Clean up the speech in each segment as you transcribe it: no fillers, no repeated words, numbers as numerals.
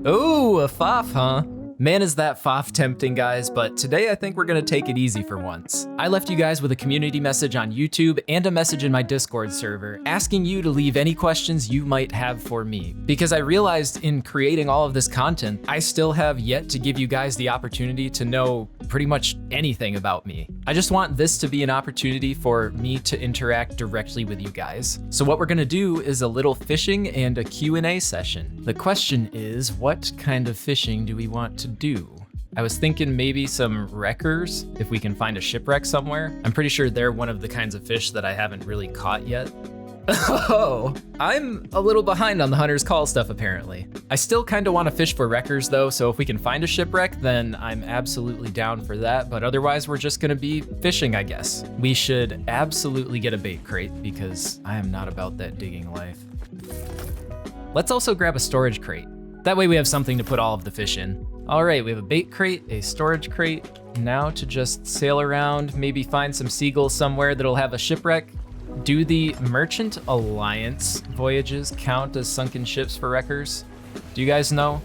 Oh, a FOF, huh? Man, is that FOF tempting, guys, but today I think we're gonna take it easy for once. I left you guys with a community message on YouTube and a message in my Discord server asking you to leave any questions you might have for me, because I realized in creating all of this content, I still have yet to give you guys the opportunity to know pretty much anything about me. I just want this to be an opportunity for me to interact directly with you guys. So what we're gonna do is a little fishing and a Q&A session. The question is, what kind of fishing do we want to do? I was thinking maybe some wreckers, if we can find a shipwreck somewhere. I'm pretty sure they're one of the kinds of fish that I haven't really caught yet. Oh, I'm a little behind on the hunter's call stuff apparently. I still kind of want to fish for wreckers though, so if we can find a shipwreck, then I'm absolutely down for that, but otherwise we're just gonna be fishing, I guess. We should absolutely get a bait crate because I am not about that digging life. Let's also grab a storage crate. That way we have something to put all of the fish in. All right, we have a bait crate, a storage crate. Now to just sail around, maybe find some seagulls somewhere that'll have a shipwreck. Do the Merchant Alliance voyages count as sunken ships for wreckers? Do you guys know?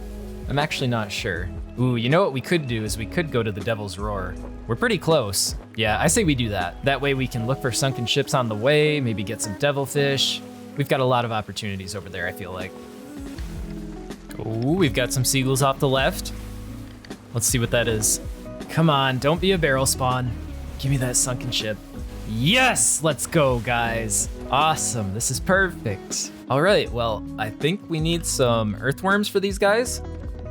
I'm actually not sure. Ooh, you know what we could do is we could go to the Devil's Roar. We're pretty close. Yeah, I say we do that. That way we can look for sunken ships on the way, maybe get some devilfish. We've got a lot of opportunities over there, I feel like. Ooh, we've got some seagulls off the left. Let's see what that is. Come on, don't be a barrel spawn. Give me that sunken ship. Yes, let's go, guys. Awesome, this is perfect. All right, well, I think we need some earthworms for these guys.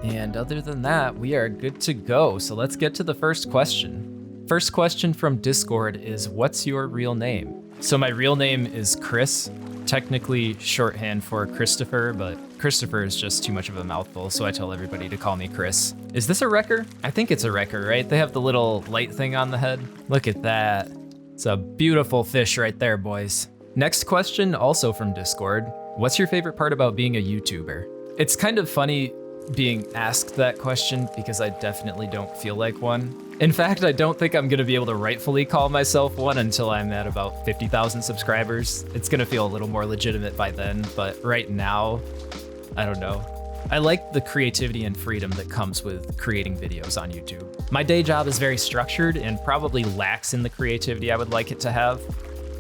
And other than that, we are good to go. So let's get to the first question. First question from Discord is, what's your real name? So my real name is Chris, technically shorthand for Christopher, but Christopher is just too much of a mouthful, so I tell everybody to call me Chris. Is this a wrecker? I think it's a wrecker, right? They have the little light thing on the head. Look at that. It's a beautiful fish right there, boys. Next question, also from Discord. What's your favorite part about being a YouTuber? It's kind of funny being asked that question because I definitely don't feel like one. In fact, I don't think I'm gonna be able to rightfully call myself one until I'm at about 50,000 subscribers. It's gonna feel a little more legitimate by then, but right now, I don't know. I like the creativity and freedom that comes with creating videos on YouTube. My day job is very structured and probably lacks in the creativity I would like it to have.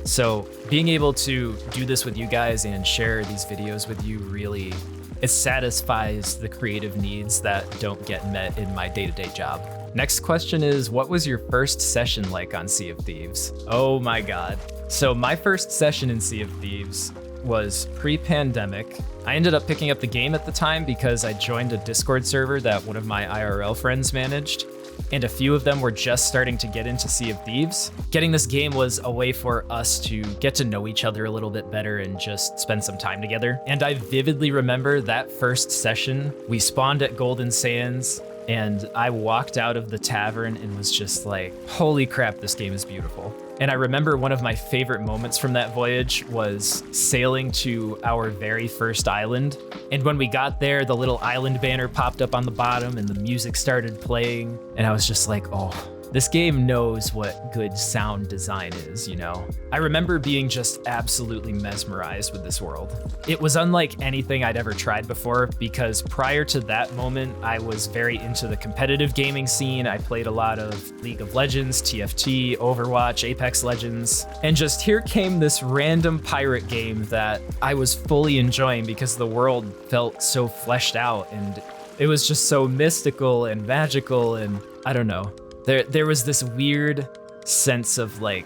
So being able to do this with you guys and share these videos with you really, it satisfies the creative needs that don't get met in my day-to-day job. Next question is, what was your first session like on Sea of Thieves? Oh my God. So my first session in Sea of Thieves was pre-pandemic. I ended up picking up the game at the time because I joined a Discord server that one of my IRL friends managed, and a few of them were just starting to get into Sea of Thieves. Getting this game was a way for us to get to know each other a little bit better and just spend some time together. And I vividly remember that first session. We spawned at Golden Sands, and I walked out of the tavern and was just like, holy crap, this game is beautiful. And I remember one of my favorite moments from that voyage was sailing to our very first island. And when we got there, the little island banner popped up on the bottom and the music started playing. And I was just like, oh, this game knows what good sound design is, you know? I remember being just absolutely mesmerized with this world. It was unlike anything I'd ever tried before because prior to that moment, I was very into the competitive gaming scene. I played a lot of League of Legends, TFT, Overwatch, Apex Legends, and just here came this random pirate game that I was fully enjoying because the world felt so fleshed out and it was just so mystical and magical, and I don't know. There was this weird sense of like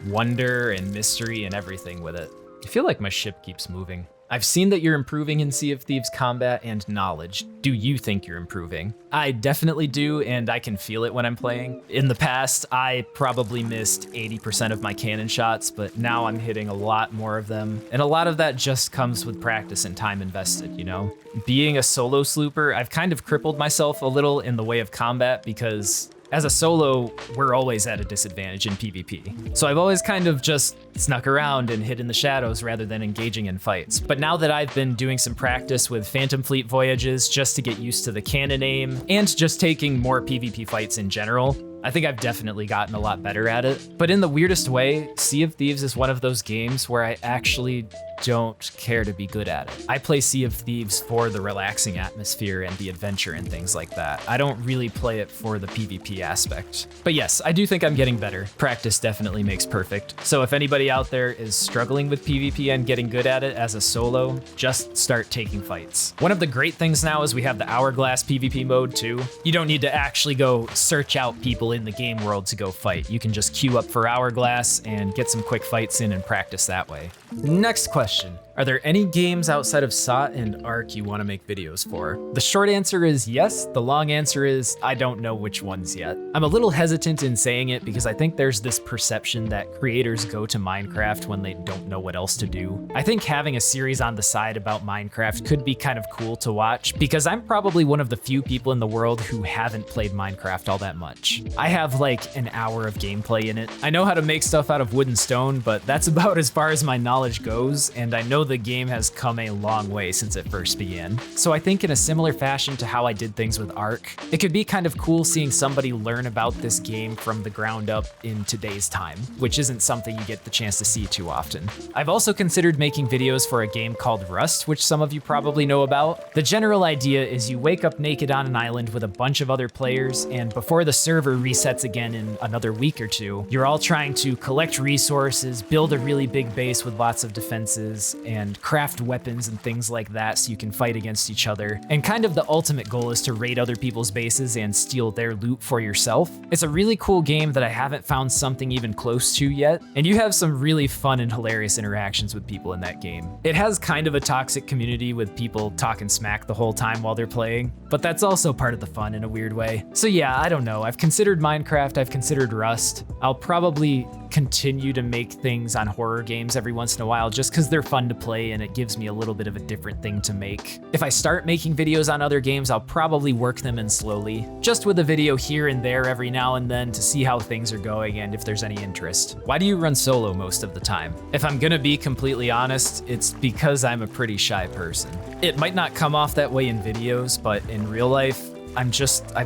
wonder and mystery and everything with it. I feel like my ship keeps moving. I've seen that you're improving in Sea of Thieves combat and knowledge. Do you think you're improving? I definitely do, and I can feel it when I'm playing. In the past, I probably missed 80% of my cannon shots, but now I'm hitting a lot more of them. And a lot of that just comes with practice and time invested, you know? Being a solo slooper, I've kind of crippled myself a little in the way of combat because as a solo, we're always at a disadvantage in PvP. So I've always kind of just snuck around and hid in the shadows rather than engaging in fights. But now that I've been doing some practice with Phantom Fleet voyages just to get used to the cannon aim and just taking more PvP fights in general, I think I've definitely gotten a lot better at it. But in the weirdest way, Sea of Thieves is one of those games where I actually don't care to be good at it. I play Sea of Thieves for the relaxing atmosphere and the adventure and things like that. I don't really play it for the PvP aspect. But yes, I do think I'm getting better. Practice definitely makes perfect. So if anybody out there is struggling with PvP and getting good at it as a solo, just start taking fights. One of the great things now is we have the Hourglass PvP mode too. You don't need to actually go search out people in the game world to go fight. You can just queue up for Hourglass and get some quick fights in and practice that way. Next question. Are there any games outside of SOT and ARC you want to make videos for? The short answer is yes. The long answer is I don't know which ones yet. I'm a little hesitant in saying it because I think there's this perception that creators go to Minecraft when they don't know what else to do. I think having a series on the side about Minecraft could be kind of cool to watch because I'm probably one of the few people in the world who haven't played Minecraft all that much. I have like an hour of gameplay in it. I know how to make stuff out of wood and stone, but that's about as far as my knowledge goes, and I know the game has come a long way since it first began. So I think in a similar fashion to how I did things with ARC, it could be kind of cool seeing somebody learn about this game from the ground up in today's time, which isn't something you get the chance to see too often. I've also considered making videos for a game called Rust, which some of you probably know about. The general idea is you wake up naked on an island with a bunch of other players, and before the server resets again in another week or two, you're all trying to collect resources, build a really big base with lots of defenses, and craft weapons and things like that so you can fight against each other. And kind of the ultimate goal is to raid other people's bases and steal their loot for yourself. It's a really cool game that I haven't found something even close to yet, and you have some really fun and hilarious interactions with people in that game. It has kind of a toxic community with people talking smack the whole time while they're playing, but that's also part of the fun in a weird way. So yeah, I don't know. I've considered Minecraft, I've considered Rust. I'll probably continue to make things on horror games every once in a while just because they're fun to play and it gives me a little bit of a different thing to make. If I start making videos on other games, I'll probably work them in slowly, just with a video here and there every now and then to see how things are going and if there's any interest. Why do you run solo most of the time? If I'm gonna be completely honest, it's because I'm a pretty shy person. It might not come off that way in videos, but in real life, I'm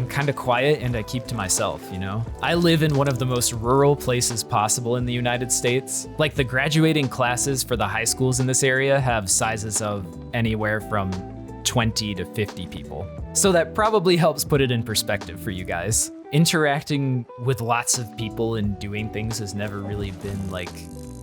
kind of quiet and I keep to myself, you know? I live in one of the most rural places possible in the United States. Like the graduating classes for the high schools in this area have sizes of anywhere from 20 to 50 people. So that probably helps put it in perspective for you guys. Interacting with lots of people and doing things has never really been like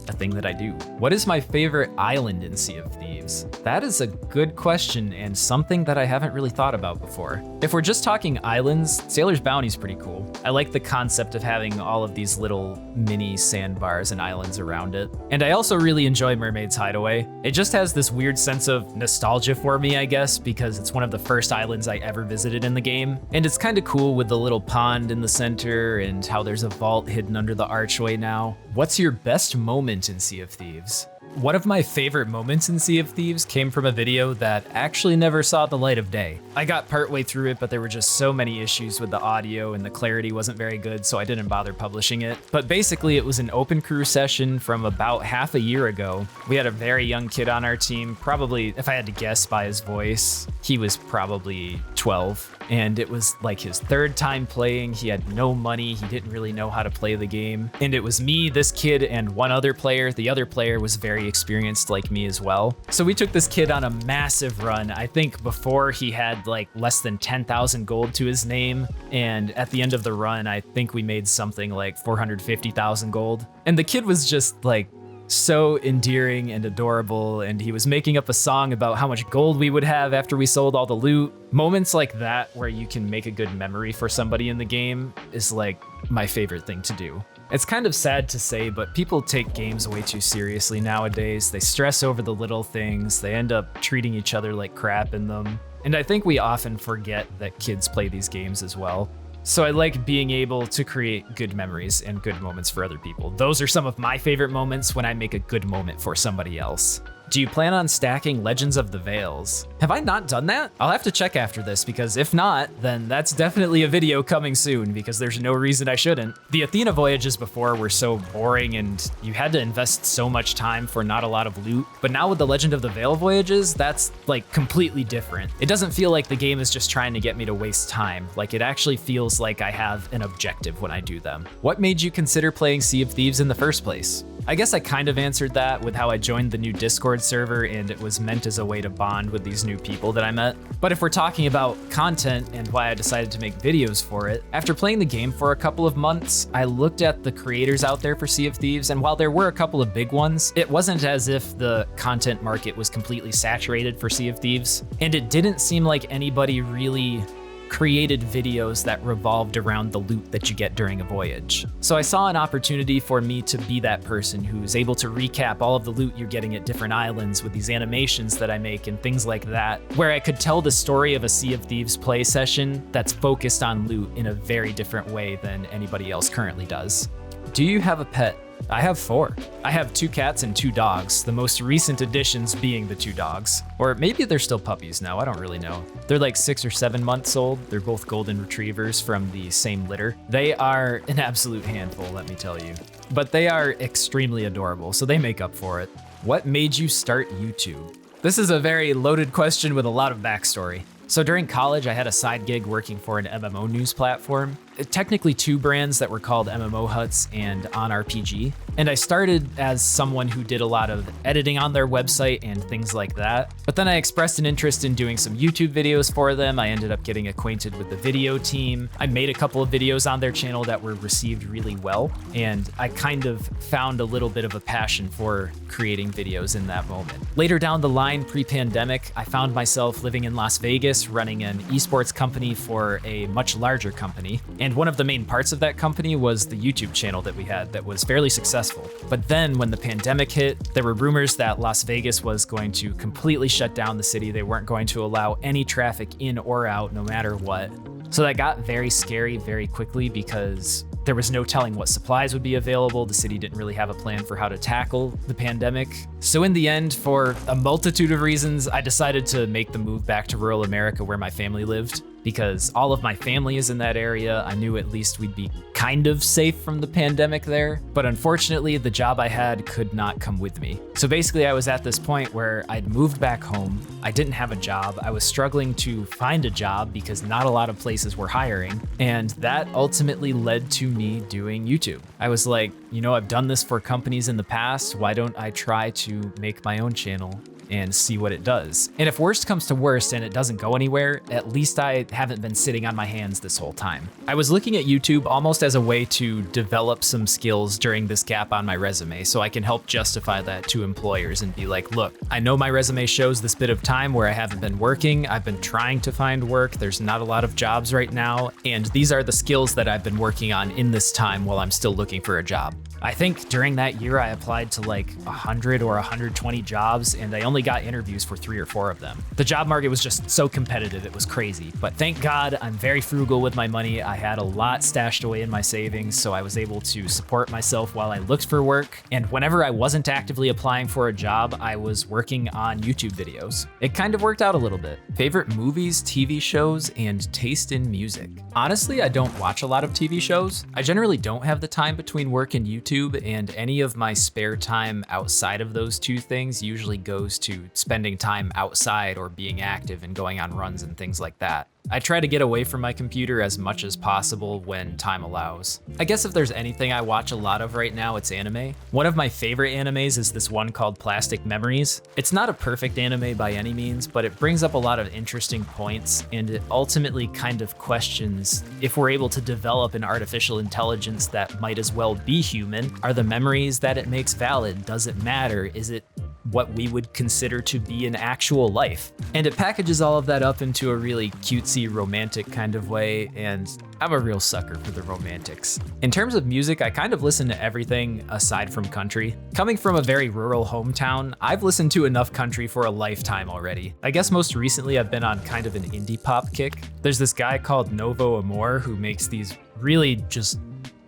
a thing that I do. What is my favorite island in Sea of Thieves? That is a good question and something that I haven't really thought about before. If we're just talking islands, Sailor's Bounty's pretty cool. I like the concept of having all of these little mini sandbars and islands around it. And I also really enjoy Mermaid's Hideaway. It just has this weird sense of nostalgia for me, I guess, because it's one of the first islands I ever visited in the game. And it's kind of cool with the little pond in the center and how there's a vault hidden under the archway now. What's your best moment in Sea of Thieves? One of my favorite moments in Sea of Thieves came from a video that actually never saw the light of day. I got partway through it, but there were just so many issues with the audio and the clarity wasn't very good, so I didn't bother publishing it. But basically, it was an open crew session from about half a year ago. We had a very young kid on our team, probably, if I had to guess by his voice, he was probably 12. And it was like his third time playing. He had no money. He didn't really know how to play the game. And it was me, this kid, and one other player. The other player was very experienced like me as well. So we took this kid on a massive run. I think before he had like less than 10,000 gold to his name. And at the end of the run, I think we made something like 450,000 gold. And the kid was just like so endearing and adorable, and he was making up a song about how much gold we would have after we sold all the loot. Moments like that where you can make a good memory for somebody in the game is like my favorite thing to do. It's kind of sad to say, but people take games way too seriously nowadays. They stress over the little things. They end up treating each other like crap in them. And I think we often forget that kids play these games as well. So I like being able to create good memories and good moments for other people. Those are some of my favorite moments when I make a good moment for somebody else. Do you plan on stacking Legends of the Veils? Have I not done that? I'll have to check after this, because if not, then that's definitely a video coming soon, because there's no reason I shouldn't. The Athena voyages before were so boring and you had to invest so much time for not a lot of loot, but now with the Legend of the Veil voyages, that's like completely different. It doesn't feel like the game is just trying to get me to waste time, like it actually feels like I have an objective when I do them. What made you consider playing Sea of Thieves in the first place? I guess I kind of answered that with how I joined the new Discord server and it was meant as a way to bond with these new people that I met. But if we're talking about content and why I decided to make videos for it, after playing the game for a couple of months, I looked at the creators out there for Sea of Thieves, and while there were a couple of big ones, it wasn't as if the content market was completely saturated for Sea of Thieves, and it didn't seem like anybody really created videos that revolved around the loot that you get during a voyage. So I saw an opportunity for me to be that person who's able to recap all of the loot you're getting at different islands with these animations that I make and things like that, where I could tell the story of a Sea of Thieves play session that's focused on loot in a very different way than anybody else currently does. Do you have a pet? I have 4. I have 2 cats and 2 dogs, the most recent additions being the 2 dogs. Or maybe they're still puppies now, I don't really know. They're like 6 or 7 months old. They're both golden retrievers from the same litter. They are an absolute handful, let me tell you. But they are extremely adorable, so they make up for it. What made you start YouTube? This is a very loaded question with a lot of backstory. So during college, I had a side gig working for an MMO news platform. Technically 2 brands that were called MMO Huts and On RPG. And I started as someone who did a lot of editing on their website and things like that. But then I expressed an interest in doing some YouTube videos for them. I ended up getting acquainted with the video team. I made a couple of videos on their channel that were received really well. And I kind of found a little bit of a passion for creating videos in that moment. Later down the line, pre-pandemic, I found myself living in Las Vegas, running an esports company for a much larger company. And one of the main parts of that company was the YouTube channel that we had that was fairly successful. But then when the pandemic hit, there were rumors that Las Vegas was going to completely shut down the city. They weren't going to allow any traffic in or out, no matter what. So that got very scary very quickly because there was no telling what supplies would be available. The city didn't really have a plan for how to tackle the pandemic. So in the end, for a multitude of reasons, I decided to make the move back to rural America where my family lived. Because all of my family is in that area, I knew at least we'd be kind of safe from the pandemic there. But unfortunately, the job I had could not come with me. So basically, I was at this point where I'd moved back home. I didn't have a job. I was struggling to find a job because not a lot of places were hiring. And that ultimately led to me doing YouTube. I was like, you know, I've done this for companies in the past. Why don't I try to make my own channel and see what it does? And if worst comes to worst and it doesn't go anywhere, at least I haven't been sitting on my hands this whole time. I was looking at YouTube almost as a way to develop some skills during this gap on my resume, so I can help justify that to employers and be like, look, I know my resume shows this bit of time where I haven't been working. I've been trying to find work. There's not a lot of jobs right now. And these are the skills that I've been working on in this time while I'm still looking for a job. I think during that year, I applied to like 100 or 120 jobs, and I only got interviews for 3 or 4 of them. The job market was just so competitive, it was crazy. But thank God, I'm very frugal with my money. I had a lot stashed away in my savings, so I was able to support myself while I looked for work. And whenever I wasn't actively applying for a job, I was working on YouTube videos. It kind of worked out a little bit. Favorite movies, TV shows, and taste in music. Honestly, I don't watch a lot of TV shows. I generally don't have the time between work and YouTube, and any of my spare time outside of those 2 things usually goes to spending time outside or being active and going on runs and things like that. I try to get away from my computer as much as possible when time allows. I guess if there's anything I watch a lot of right now, it's anime. One of my favorite animes is this one called Plastic Memories. It's not a perfect anime by any means, but it brings up a lot of interesting points, and it ultimately kind of questions if we're able to develop an artificial intelligence that might as well be human. Are the memories that it makes valid? Does it matter? Is it what we would consider to be an actual life? And it packages all of that up into a really cutesy, romantic kind of way, and I'm a real sucker for the romantics. In terms of music, I kind of listen to everything aside from country. Coming from a very rural hometown, I've listened to enough country for a lifetime already. I guess most recently I've been on kind of an indie pop kick. There's this guy called Novo Amor who makes these really just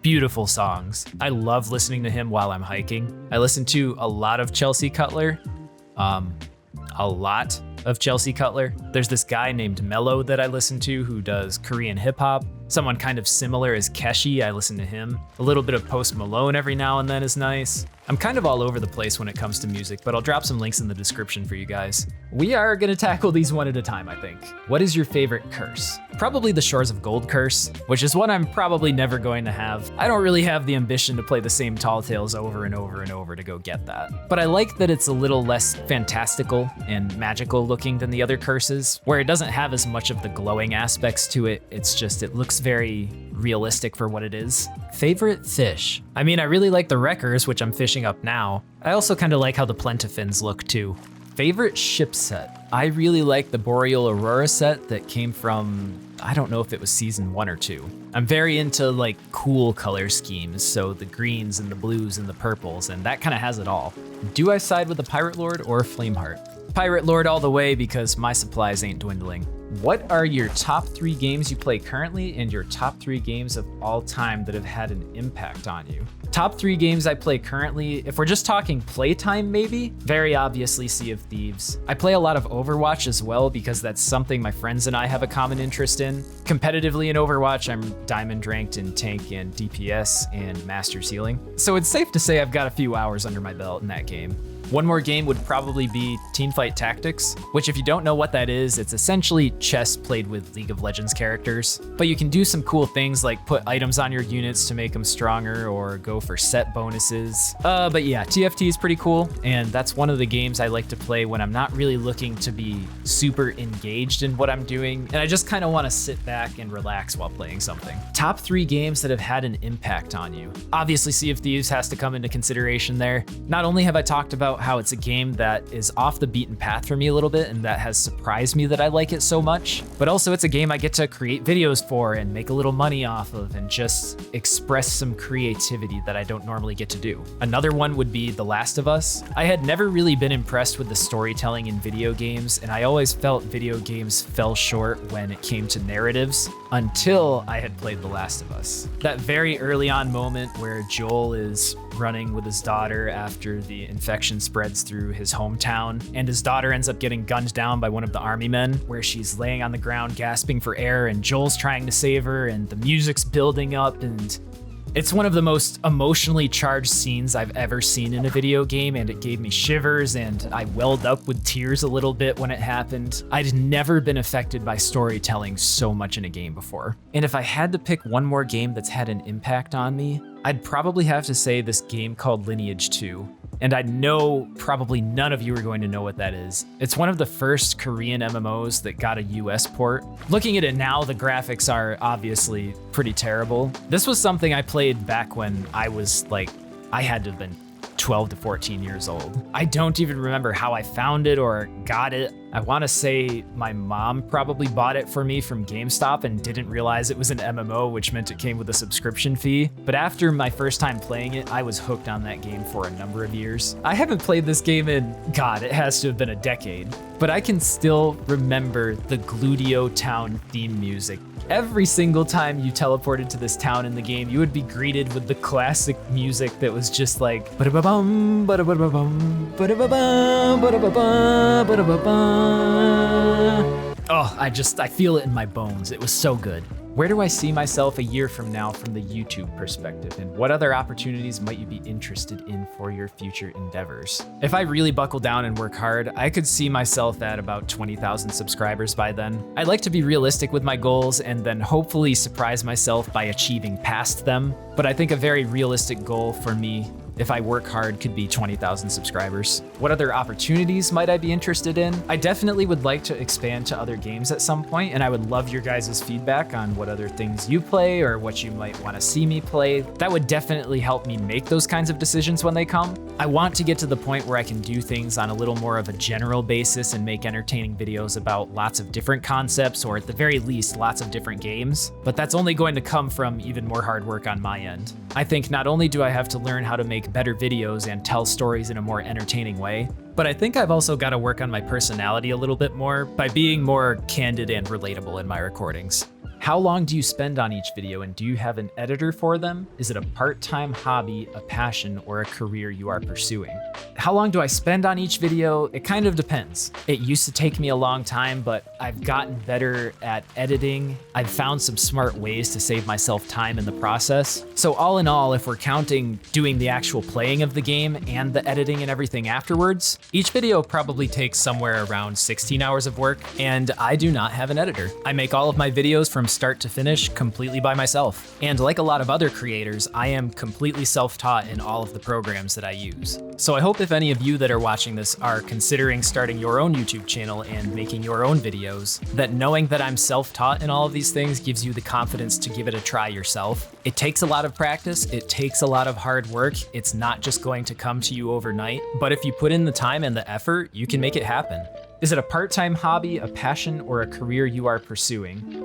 beautiful songs. I love listening to him while I'm hiking. I listen to a lot of Chelsea Cutler. A lot of Chelsea Cutler. There's this guy named Mello that I listen to who does Korean hip hop. Someone kind of similar as Keshi, I listen to him. A little bit of Post Malone every now and then is nice. I'm kind of all over the place when it comes to music, but I'll drop some links in the description for you guys. We are gonna tackle these one at a time, I think. What is your favorite curse? Probably the Shores of Gold curse, which is one I'm probably never going to have. I don't really have the ambition to play the same Tall Tales over and over and over to go get that. But I like that it's a little less fantastical and magical looking than the other curses, where it doesn't have as much of the glowing aspects to it. It's just, it looks very realistic for what it is. Favorite fish? I mean, I really like the Wreckers, which I'm fishing up now. I also kind of like how the Plentafins look too. Favorite ship set? I really like the Boreal Aurora set that came from, I don't know if it was season 1 or 2. I'm very into like cool color schemes, so the greens and the blues and the purples, and that kind of has it all. Do I side with the Pirate Lord or Flameheart? Pirate Lord all the way because my supplies ain't dwindling. What are your top 3 games you play currently and your top 3 games of all time that have had an impact on you? Top 3 games I play currently, if we're just talking playtime maybe, very obviously Sea of Thieves. I play a lot of Overwatch as well because that's something my friends and I have a common interest in. Competitively in Overwatch, I'm diamond ranked in tank and DPS and Master's Healing. So it's safe to say I've got a few hours under my belt in that game. One more game would probably be Teamfight Tactics, which if you don't know what that is, it's essentially chess played with League of Legends characters. But you can do some cool things like put items on your units to make them stronger or go for set bonuses. But yeah, TFT is pretty cool, and that's one of the games I like to play when I'm not really looking to be super engaged in what I'm doing, and I just kind of want to sit back and relax while playing something. Top 3 games that have had an impact on you. Obviously, Sea of Thieves has to come into consideration there. Not only have I talked about how it's a game that is off the beaten path for me a little bit and that has surprised me that I like it so much, but also it's a game I get to create videos for and make a little money off of and just express some creativity that I don't normally get to do. Another one would be The Last of Us. I had never really been impressed with the storytelling in video games, and I always felt video games fell short when it came to narratives until I had played The Last of Us. That very early on moment where Joel is running with his daughter after the infection spreads through his hometown, and his daughter ends up getting gunned down by one of the army men, where she's laying on the ground gasping for air and Joel's trying to save her and the music's building up, and it's one of the most emotionally charged scenes I've ever seen in a video game, and it gave me shivers and I welled up with tears a little bit when it happened. I'd never been affected by storytelling so much in a game before. And if I had to pick one more game that's had an impact on me, I'd probably have to say this game called Lineage 2. And I know probably none of you are going to know what that is. It's one of the first Korean MMOs that got a US port. Looking at it now, the graphics are obviously pretty terrible. This was something I played back when I was like, I had to have been 12 to 14 years old. I don't even remember how I found it or got it. I want to say my mom probably bought it for me from GameStop and didn't realize it was an MMO, which meant it came with a subscription fee. But after my first time playing it, I was hooked on that game for a number of years. I haven't played this game in, God, it has to have been a decade. But I can still remember the Gludio Town theme music. Every single time you teleported to this town in the game, you would be greeted with the classic music that was just like ba-da-ba-bum, ba-da-ba-ba-bum, ba-da-ba-bum, ba-da-ba-bum, ba-da-ba-bum. Oh, I feel it in my bones. It was so good. Where do I see myself a year from now from the YouTube perspective, and what other opportunities might you be interested in for your future endeavors? If I really buckle down and work hard, I could see myself at about 20,000 subscribers by then. I'd like to be realistic with my goals and then hopefully surprise myself by achieving past them, but I think a very realistic goal for me, if I work hard, could be 20,000 subscribers. What other opportunities might I be interested in? I definitely would like to expand to other games at some point, and I would love your guys' feedback on what other things you play or what you might want to see me play. That would definitely help me make those kinds of decisions when they come. I want to get to the point where I can do things on a little more of a general basis and make entertaining videos about lots of different concepts, or at the very least, lots of different games. But that's only going to come from even more hard work on my end. I think not only do I have to learn how to make better videos and tell stories in a more entertaining way, but I think I've also got to work on my personality a little bit more by being more candid and relatable in my recordings. How long do you spend on each video, and do you have an editor for them? Is it a part-time hobby, a passion, or a career you are pursuing? How long do I spend on each video? It kind of depends. It used to take me a long time, but I've gotten better at editing. I've found some smart ways to save myself time in the process. So all in all, if we're counting doing the actual playing of the game and the editing and everything afterwards, each video probably takes somewhere around 16 hours of work, and I do not have an editor. I make all of my videos from start to finish completely by myself. And like a lot of other creators, I am completely self-taught in all of the programs that I use. So I hope if any of you that are watching this are considering starting your own YouTube channel and making your own videos, that knowing that I'm self-taught in all of these things gives you the confidence to give it a try yourself. It takes a lot of practice, it takes a lot of hard work, it's not just going to come to you overnight, but if you put in the time and the effort, you can make it happen. Is it a part-time hobby, a passion, or a career you are pursuing?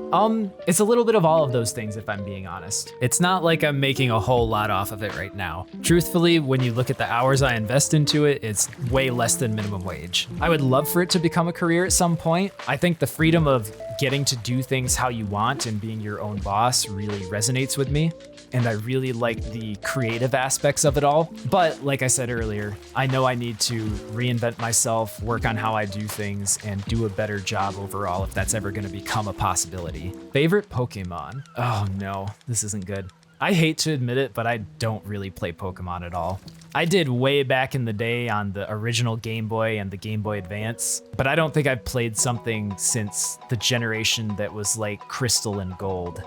It's a little bit of all of those things, if I'm being honest. It's not like I'm making a whole lot off of it right now. Truthfully, when you look at the hours I invest into it, it's way less than minimum wage. I would love for it to become a career at some point. I think the freedom of getting to do things how you want and being your own boss really resonates with me. And I really like the creative aspects of it all. But like I said earlier, I know I need to reinvent myself, work on how I do things, and do a better job overall if that's ever gonna become a possibility. Favorite Pokemon? Oh no, this isn't good. I hate to admit it, but I don't really play Pokemon at all. I did way back in the day on the original Game Boy and the Game Boy Advance, but I don't think I've played something since the generation that was like Crystal and Gold.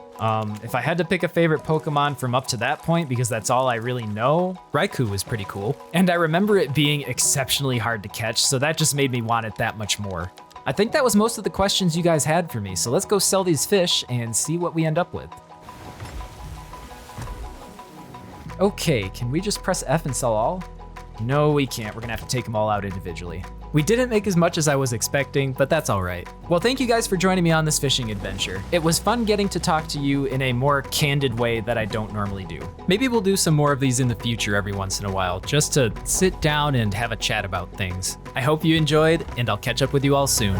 If I had to pick a favorite Pokemon from up to that point, because that's all I really know, Raikou was pretty cool. And I remember it being exceptionally hard to catch, so that just made me want it that much more. I think that was most of the questions you guys had for me, so let's go sell these fish and see what we end up with. Okay, can we just press F and sell all? No, we can't. We're gonna have to take them all out individually. We didn't make as much as I was expecting, but that's all right. Well, thank you guys for joining me on this fishing adventure. It was fun getting to talk to you in a more candid way that I don't normally do. Maybe we'll do some more of these in the future every once in a while, just to sit down and have a chat about things. I hope you enjoyed, and I'll catch up with you all soon.